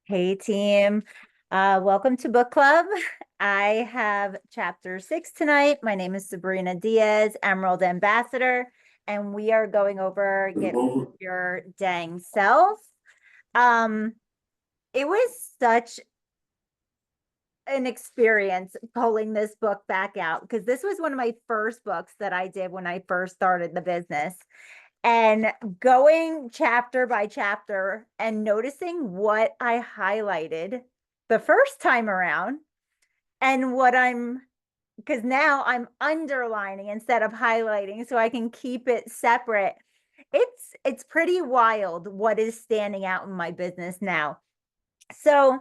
Hey team, welcome to book club. I have chapter 6 tonight. My name is Sabrina Diaz, Emerald Ambassador, and we are going over Get Over Your Dang Self. Um, it was such an experience pulling this book back out because this was one of my first books that I did when I first started the business. And going chapter by chapter and noticing what I highlighted the first time around and because now I'm underlining instead of highlighting so I can keep it separate. It's pretty wild what is standing out in my business now. So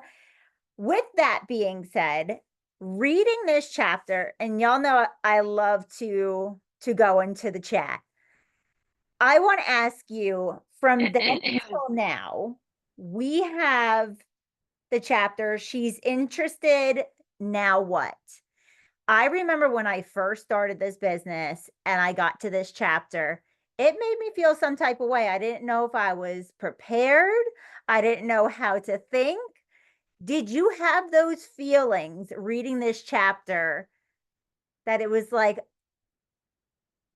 with that being said, reading this chapter, and y'all know I love to go into the chat. I want to ask you from then until now, we have the chapter, she's interested, now what? I remember when I first started this business and I got to this chapter, it made me feel some type of way. I didn't know if I was prepared. I didn't know how to think. Did you have those feelings reading this chapter that it was like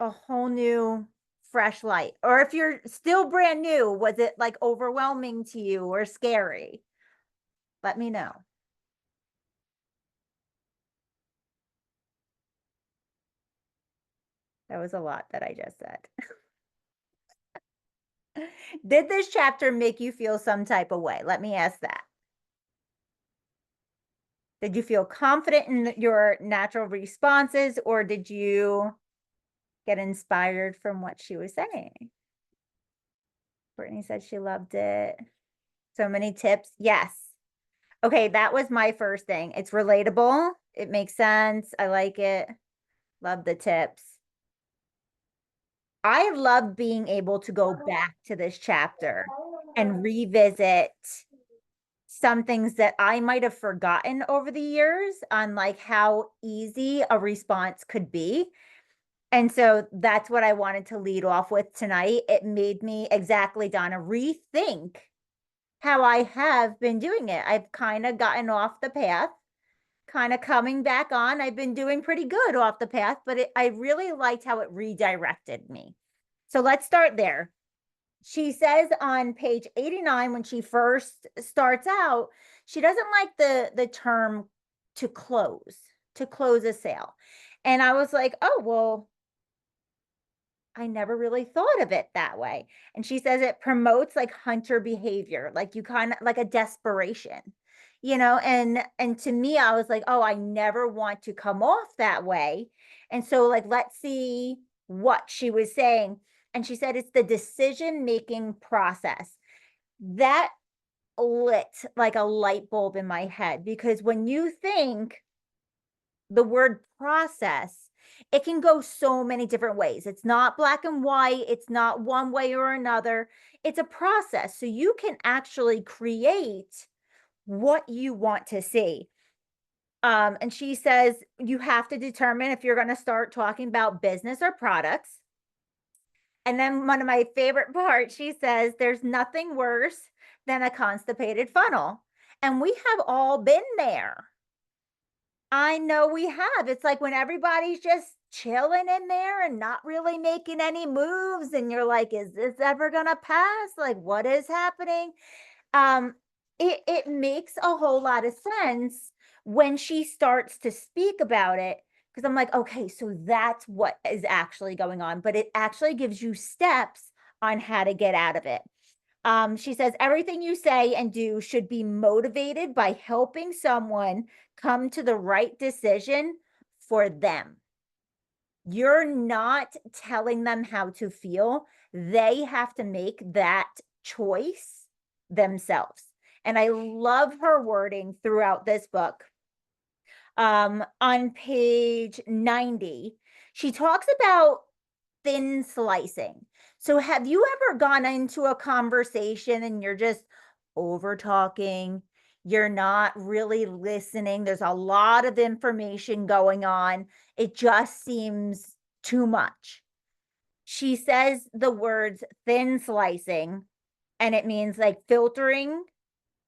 a whole new fresh light? Or if you're still brand new, was it like overwhelming to you or scary? Let me know. That was a lot that I just said. Did this chapter make you feel some type of way? Let me ask that. Did you feel confident in your natural responses, or did you get inspired from what she was saying? Brittany said she loved it. So many tips. Yes. Okay, that was my first thing. It's relatable. It makes sense. I like it. Love the tips. I love being able to go back to this chapter and revisit some things that I might have forgotten over the years on like how easy a response could be. And so that's what I wanted to lead off with tonight. It made me exactly, Donna, rethink how I have been doing it. I've kind of gotten off the path, kind of coming back on. I've been doing pretty good off the path, but I really liked how it redirected me. So let's start there. She says on page 89, when she first starts out, she doesn't like the term to close a sale. And I was like, oh, well, I never really thought of it that way. And she says it promotes like hunter behavior, like you kind of like a desperation, and to me, I was like, oh, I never want to come off that way. And so like, let's see what she was saying. And she said it's the decision making process. That lit like a light bulb in my head because when you think the word process, it can go so many different ways. It's not black and white, it's not one way or another. It's a process. So you can actually create what you want to see. And she says you have to determine if you're going to start talking about business or products. And then one of my favorite parts, she says there's nothing worse than a constipated funnel. And we have all been there. I know we have. It's like when everybody's just chilling in there and not really making any moves, and you're like, is this ever gonna pass? Like, what is happening? Um, it makes a whole lot of sense when she starts to speak about it, because I'm like, okay, so that's what is actually going on, but it actually gives you steps on how to get out of it. She says everything you say and do should be motivated by helping someone come to the right decision for them. You're not telling them how to feel. They have to make that choice themselves. And I love her wording throughout this book. On page 90, she talks about thin slicing. So have you ever gone into a conversation and you're just over talking? You're not really listening. There's a lot of information going on. It just seems too much. She says the words thin slicing, and it means like filtering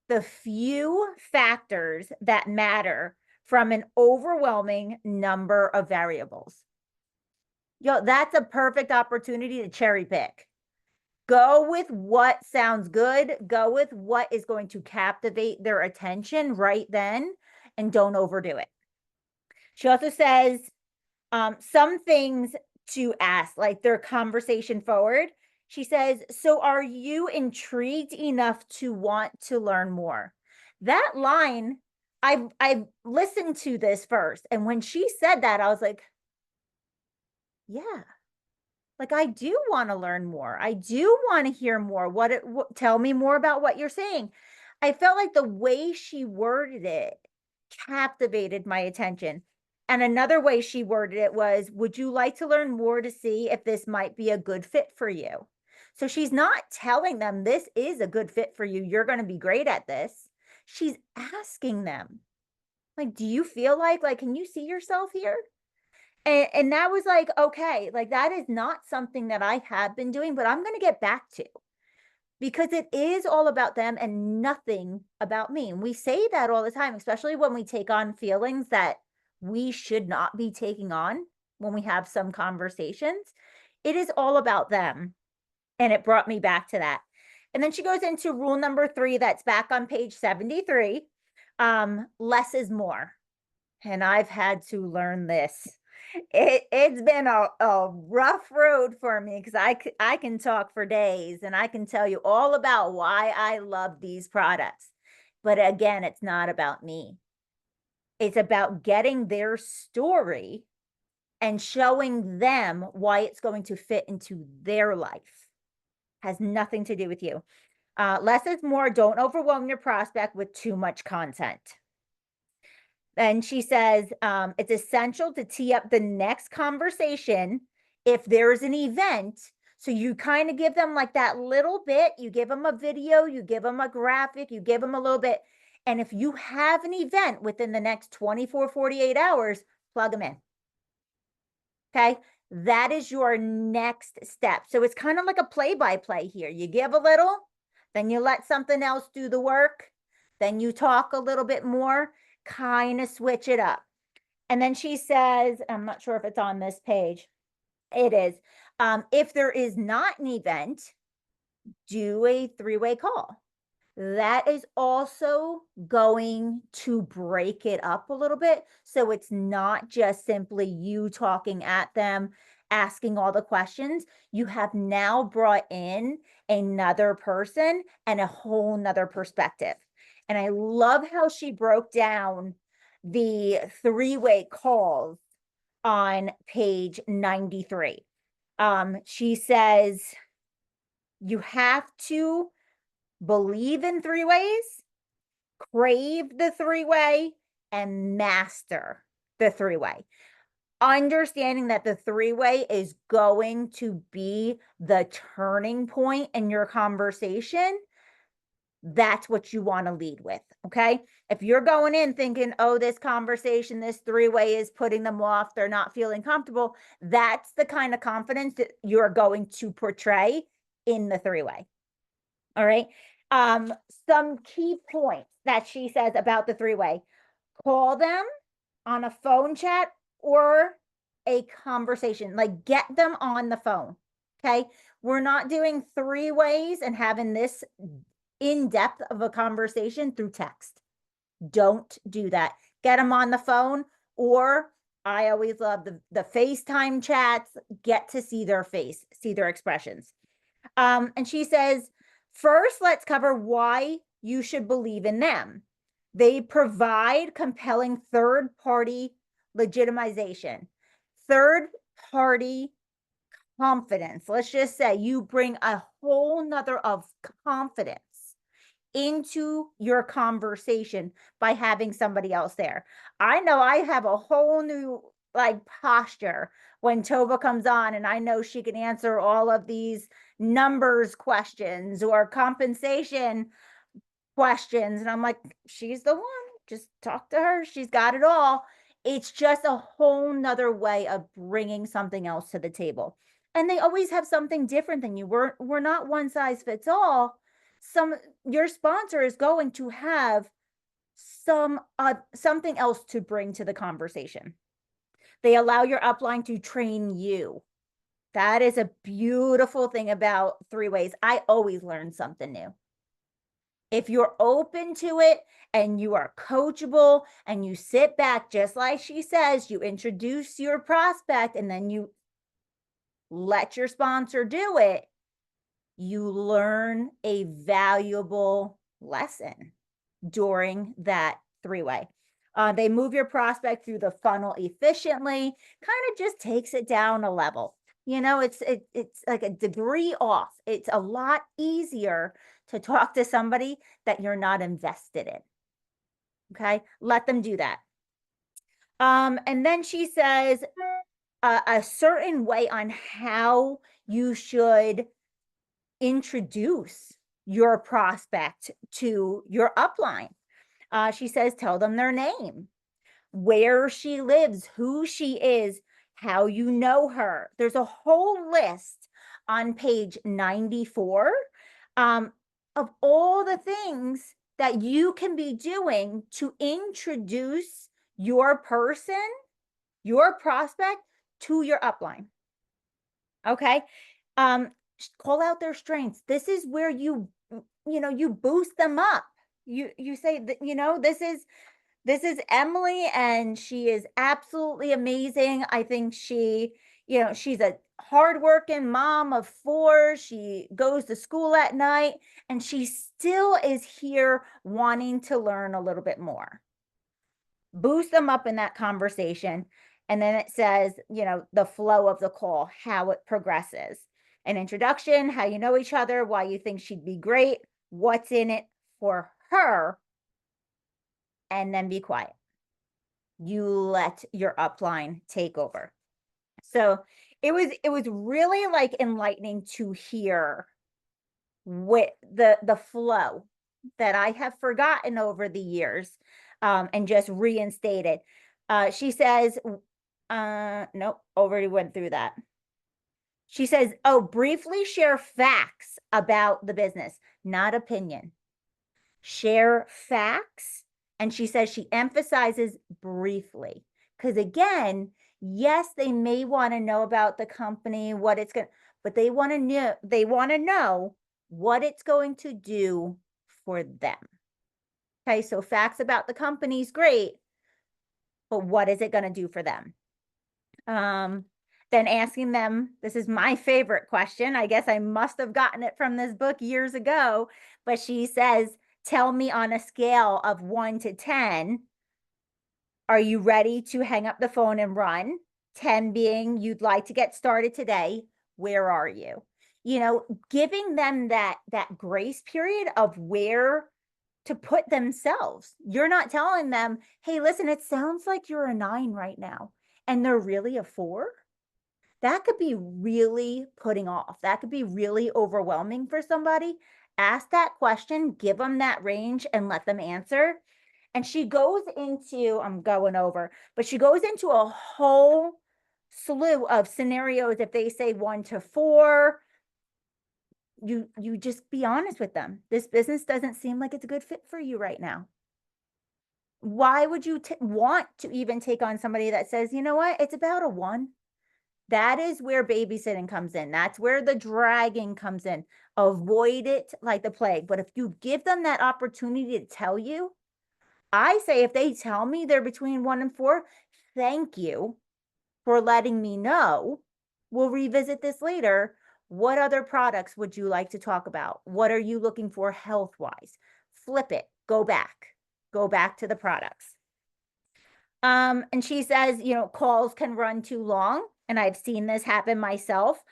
the few factors that matter from an overwhelming number of variables. That's a perfect opportunity to cherry pick. Go with what sounds good. Go with what is going to captivate their attention right then, and don't overdo it. She also says some things to ask, like their conversation forward. She says, so are you intrigued enough to want to learn more? That line, I've listened to this first. And when she said that, I was like, yeah, like I do want to learn more. I do want to hear more. Tell me more about what you're saying. I felt like the way she worded it captivated my attention. And another way she worded it was, would you like to learn more to see if this might be a good fit for you? So she's not telling them this is a good fit for you. You're going to be great at this. She's asking them, like, do you feel like, can you see yourself here? And that was like, okay, like that is not something that I have been doing, but I'm going to get back to, because it is all about them and nothing about me. And we say that all the time, especially when we take on feelings that we should not be taking on when we have some conversations. It is all about them. And it brought me back to that. And then she goes into rule number 3, that's back on page 73. Less is more. And I've had to learn this. It's been a rough road for me, because I can talk for days and I can tell you all about why I love these products. But again, it's not about me. It's about getting their story and showing them why it's going to fit into their life. Has nothing to do with you. Less is more. Don't overwhelm your prospect with too much content. And she says, it's essential to tee up the next conversation if there's an event. So you kind of give them like that little bit, you give them a video, you give them a graphic, you give them a little bit. And if you have an event within the next 24, 48 hours, plug them in. Okay. That is your next step. So it's kind of like a play-by-play here. You give a little, then you let something else do the work. Then you talk a little bit more, kind of switch it up. And then she says, I'm not sure if it's on this page. It is. If there is not an event, do a 3-way call. That is also going to break it up a little bit. So it's not just simply you talking at them, asking all the questions. You have now brought in another person and a whole nother perspective. And I love how she broke down the 3-way calls on page 93. She says you have to believe in 3 ways, crave the 3-way, and master the 3-way. Understanding that the 3-way is going to be the turning point in your conversation. That's what you want to lead with. Okay. If you're going in thinking, oh, this conversation, this 3-way is putting them off, they're not feeling comfortable, that's the kind of confidence that you're going to portray in the 3-way. All right. Some key points that she says about the 3-way: call them on a phone chat or a conversation, like get them on the phone. Okay. We're not doing 3 ways and having this in depth of a conversation through text. Don't do that. Get them on the phone, or I always love the FaceTime chats, get to see their face, see their expressions. And she says, first, let's cover why you should believe in them. They provide compelling third-party legitimization, third-party confidence. Let's just say you bring a whole nother of confidence into your conversation by having somebody else there. I know I have a whole new like posture when Tova comes on, and I know she can answer all of these numbers questions or compensation questions. And I'm like, she's the one, just talk to her. She's got it all. It's just a whole nother way of bringing something else to the table. And they always have something different than you. We're not one size fits all. your sponsor is going to have something else to bring to the conversation. They allow your upline to train you. That is a beautiful thing about three ways. I always learn something new. If you're open to it and you are coachable and you sit back, just like she says, you introduce your prospect and then you let your sponsor do it, you learn a valuable lesson during that three-way. They move your prospect through the funnel efficiently, kind of just takes it down a level. You know, it's like a degree off. It's a lot easier to talk to somebody that you're not invested in. Okay, let them do that. And then she says a certain way on how you should introduce your prospect to your upline. She says, tell them their name, where she lives, who she is, how you know her. There's a whole list on page 94 of all the things that you can be doing to introduce your person, your prospect to your upline. Okay. Call out their strengths. This is where you boost them up. You say that, this is Emily and she is absolutely amazing. I think she's a hardworking mom of 4. She goes to school at night and she still is here wanting to learn a little bit more. Boost them up in that conversation. And then it says, the flow of the call, how it progresses. An introduction, how you know each other, why you think she'd be great, what's in it for her, and then be quiet. You let your upline take over. So it was really like enlightening to hear with the flow that I have forgotten over the years, and just reinstated. She says, nope, already went through that. She says, oh, briefly share facts about the business, not opinion. Share facts. And she says she emphasizes briefly. Because again, yes, they may want to know about the company, what it's going to, but they want to know what it's going to do for them. Okay, so facts about the company is great, but what is it going to do for them? Then asking them, this is my favorite question. I guess I must have gotten it from this book years ago, but she says, tell me on a scale of 1 to 10, are you ready to hang up the phone and run? 10 being you'd like to get started today. Where are you? Giving them that grace period of where to put themselves. You're not telling them, hey, listen, it sounds like you're a 9 right now, and they're really a 4. That could be really putting off. That could be really overwhelming for somebody. Ask that question, give them that range, and let them answer. And she goes into, I'm going over, but she goes into a whole slew of scenarios. If they say 1 to 4, you just be honest with them. This business doesn't seem like it's a good fit for you right now. Why would you want to even take on somebody that says, you know what, it's about a 1? That is where babysitting comes in. That's where the dragging comes in. Avoid it like the plague. But if you give them that opportunity to tell you, I say if they tell me they're between 1 and 4, thank you for letting me know. We'll revisit this later. What other products would you like to talk about? What are you looking for health-wise? Flip it. Go back to the products. And she says, calls can run too long. And I've seen this happen myself.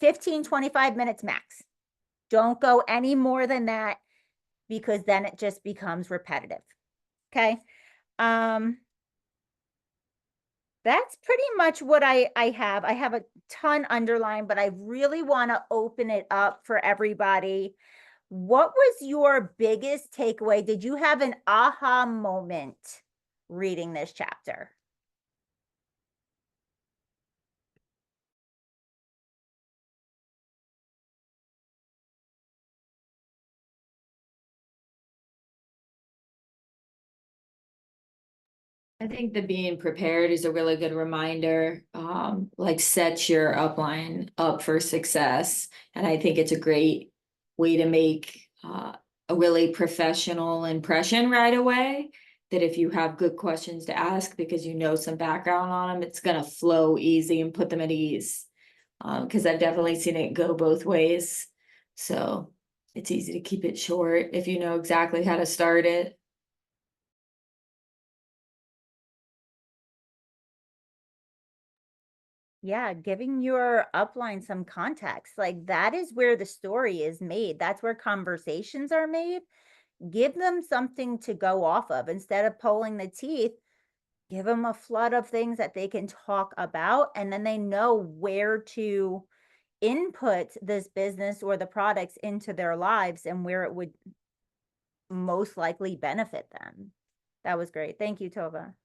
15, 25 minutes max. Don't go any more than that, because then it just becomes repetitive. Okay. That's pretty much what I have. I have a ton underlined, but I really want to open it up for everybody. What was your biggest takeaway? Did you have an aha moment reading this chapter? I think the being prepared is a really good reminder. Like set your upline up for success. And I think it's a great way to make a really professional impression right away. That if you have good questions to ask because you know some background on them, it's gonna flow easy and put them at ease. Because I've definitely seen it go both ways. So it's easy to keep it short if you know exactly how to start it. Yeah, giving your upline some context, like that is where the story is made. That's where conversations are made. Give them something to go off of instead of pulling the teeth. Give them a flood of things that they can talk about, and then they know where to input this business or the products into their lives and where it would most likely benefit them. That was great. Thank you, Tova.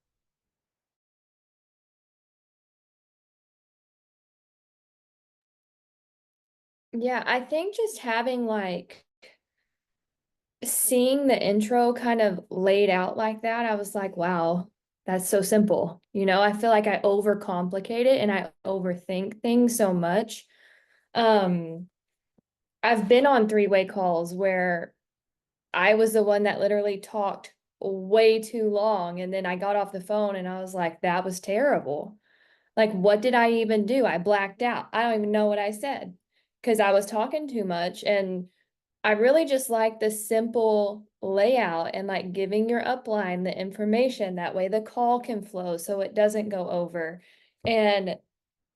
Yeah, I think just having like seeing the intro kind of laid out like that, I was like, wow, that's so simple. I feel like I overcomplicate it and I overthink things so much. Um, I've been on three-way calls where I was the one that literally talked way too long. And then I got off the phone and I was like, that was terrible. Like, what did I even do? I blacked out. I don't even know what I said because I was talking too much. And I really just like the simple layout and like giving your upline the information. That way the call can flow so it doesn't go over. And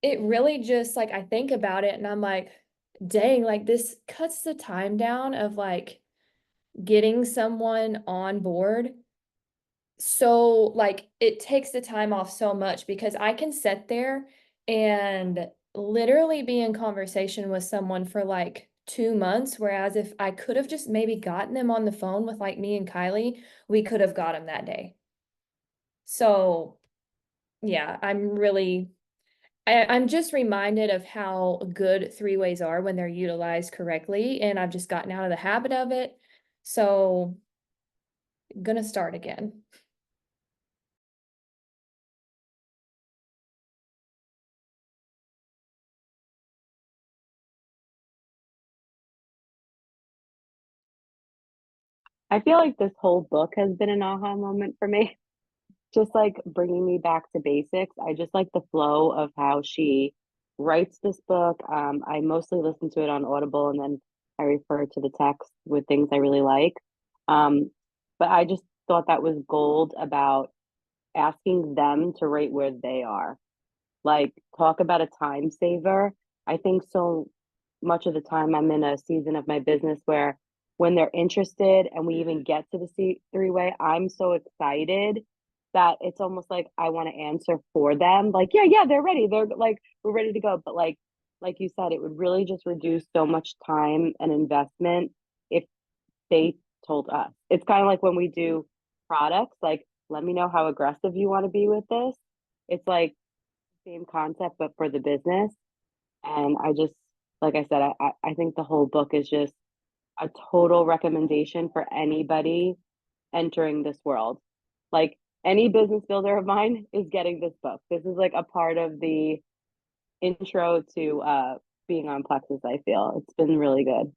it really just like I think about it and I'm like, dang, like this cuts the time down of like getting someone on board. So like it takes the time off so much because I can sit there and literally be in conversation with someone for like 2 months, whereas if I could have just maybe gotten them on the phone with like me and Kylie, we could have got them that day. So yeah, I'm just reminded of how good three ways are when they're utilized correctly, and I've just gotten out of the habit of it. So gonna start again. I feel like this whole book has been an aha moment for me. Just like bringing me back to basics. I just like the flow of how she writes this book. I mostly listen to it on Audible and then I refer to the text with things I really like. Um, but I just thought that was gold about asking them to rate where they are. Like, talk about a time saver. I think so much of the time I'm in a season of my business where when they're interested and we even get to the three-way, I'm so excited that it's almost like I want to answer for them. Like, yeah, yeah, they're ready. They're like, we're ready to go. But like you said, it would really just reduce so much time and investment if they told us. It's kind of like when we do products, like, let me know how aggressive you want to be with this. It's like same concept, but for the business. And I just, like I said, I think the whole book is just a total recommendation for anybody entering this world. Like any business builder of mine is getting this book. This is like a part of the intro to being on Plexus, I feel. It's been really good.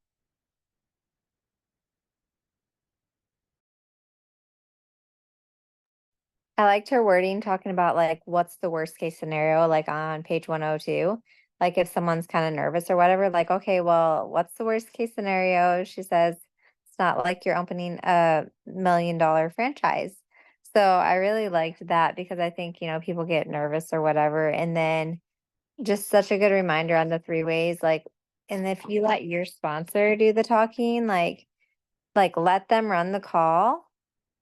I liked her wording talking about like what's the worst case scenario, like on page 102. Like if someone's kind of nervous or whatever, like, okay, well, what's the worst case scenario? She says it's not like you're opening a $1 million franchise. So I really liked that because I think, people get nervous or whatever. And then just such a good reminder on the three ways, like, and if you let your sponsor do the talking, like let them run the call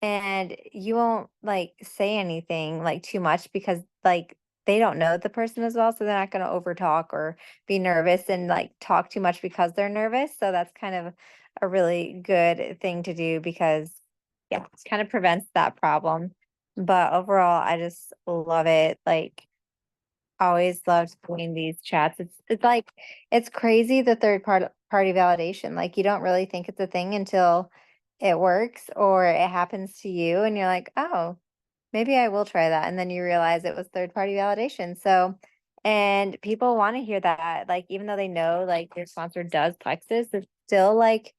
and you won't like say anything like too much because like they don't know the person as well, so they're not going to overtalk or be nervous and like talk too much because they're nervous. So that's kind of a really good thing to do because yeah, it kind of prevents that problem. But overall, I just love it. Like always loved doing these chats. It's like it's crazy the party validation. Like you don't really think it's a thing until it works or it happens to you and you're like, "Oh, maybe I will try that. And then you realize it was third-party validation. So, and people want to hear that, like, even though they know like their sponsor does Plexus, it's still like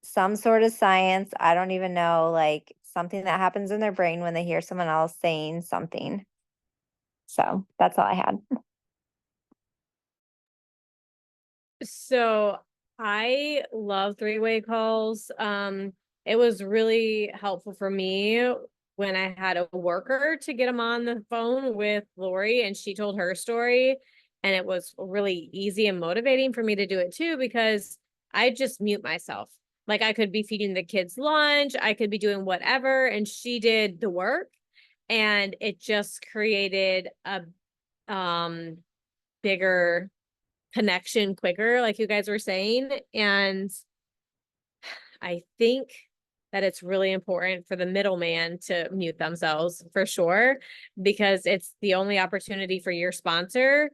some sort of science. I don't even know, like something that happens in their brain when they hear someone else saying something. So that's all I had. So I love three-way calls. It was really helpful for me when I had a worker to get them on the phone with Lori and she told her story. And it was really easy and motivating for me to do it too, because I just mute myself. Like I could be feeding the kids lunch, I could be doing whatever, and she did the work. And it just created a bigger connection quicker, like you guys were saying. And I think that it's really important for the middleman to mute themselves for sure, because it's the only opportunity for your sponsor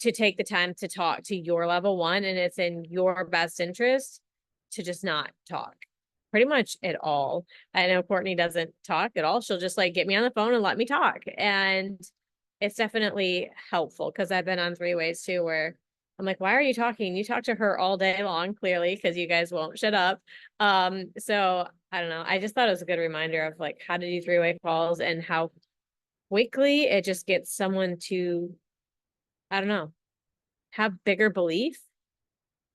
to take the time to talk to your level one, and it's in your best interest to just not talk pretty much at all. I know Courtney doesn't talk at all. She'll just like get me on the phone and let me talk. And it's definitely helpful because I've been on three ways too, where I'm like, why are you talking? You talk to her all day long, clearly, because you guys won't shut up. So I don't know. I just thought it was a good reminder of like how to do three-way calls and how quickly it just gets someone to, I don't know, have bigger belief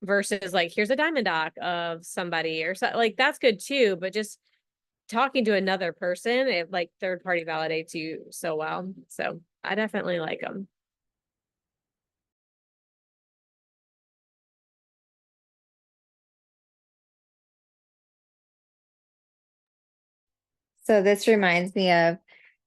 versus like, here's a Diamond Doc of somebody or so, like that's good too, but just talking to another person, it like third party validates you so well. So I definitely like them. So this reminds me of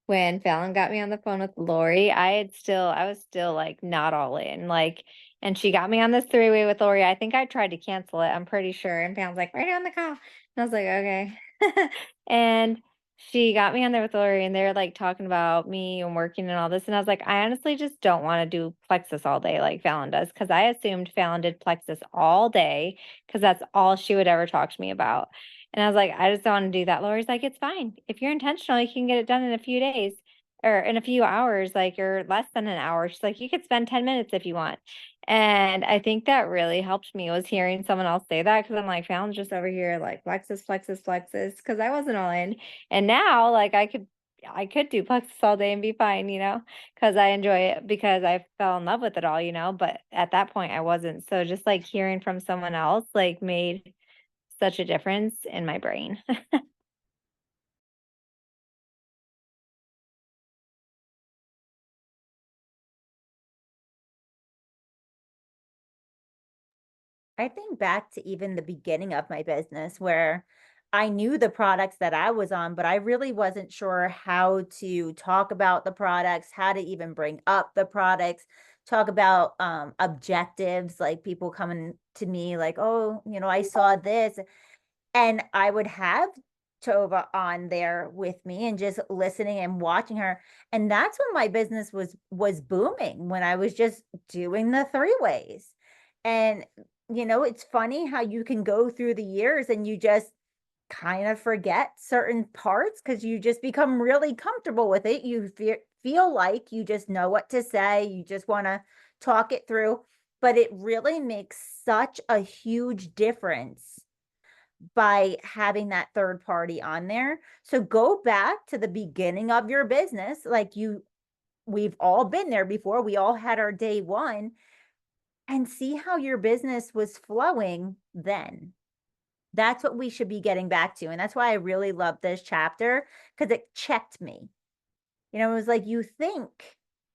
when Fallon got me on the phone with Lori. I was still like not all in, like, and she got me on this three-way with Lori. I think I tried to cancel it, I'm pretty sure. And Fallon's like, right on the call. And I was like, okay. And she got me on there with Lori and they're like talking about me and working and all this. And I was like, I honestly just don't want to do Plexus all day like Fallon does. Cause I assumed Fallon did Plexus all day because that's all she would ever talk to me about. And I was like, I just don't want to do that. Lori's like, it's fine. If you're intentional, you can get it done in a few days or in a few hours, like, or less than an hour. She's like, you could spend 10 minutes if you want. And I think that really helped me, was hearing someone else say that, because I'm like, Fallon's just over here like Plexus, Plexus, Plexus, because I wasn't all in. And now like I could do Plexus all day and be fine, because I enjoy it, because I fell in love with it all, but at that point I wasn't. So just like hearing from someone else like made such a difference in my brain. I think back to even the beginning of my business where I knew the products that I was on, but I really wasn't sure how to talk about the products, how to even bring up the products, talk about objectives, like people coming to me like, oh, I saw this. And I would have Tova on there with me and just listening and watching her. And that's when my business was booming, when I was just doing the three ways. And it's funny how you can go through the years and you just kind of forget certain parts because you just become really comfortable with it. You feel like you just know what to say. You just want to talk it through. But it really makes such a huge difference by having that third party on there. So go back to the beginning of your business. We've all been there before. We all had our day one, and see how your business was flowing then. That's what we should be getting back to. And that's why I really love this chapter, because it checked me. It was like, you think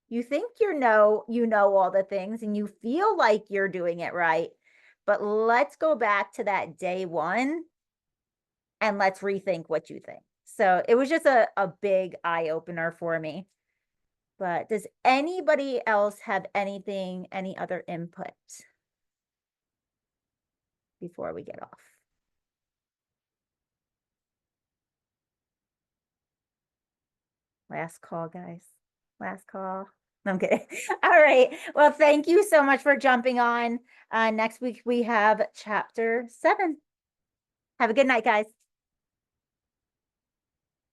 you know all the things and you feel like you're doing it right. But let's go back to that day one and let's rethink what you think. So it was just a big eye opener for me. But does anybody else have any other input before we get off? Last call, guys. Last call. No, I'm kidding. All right. Well, thank you so much for jumping on. Next week we have chapter 7. Have a good night, guys.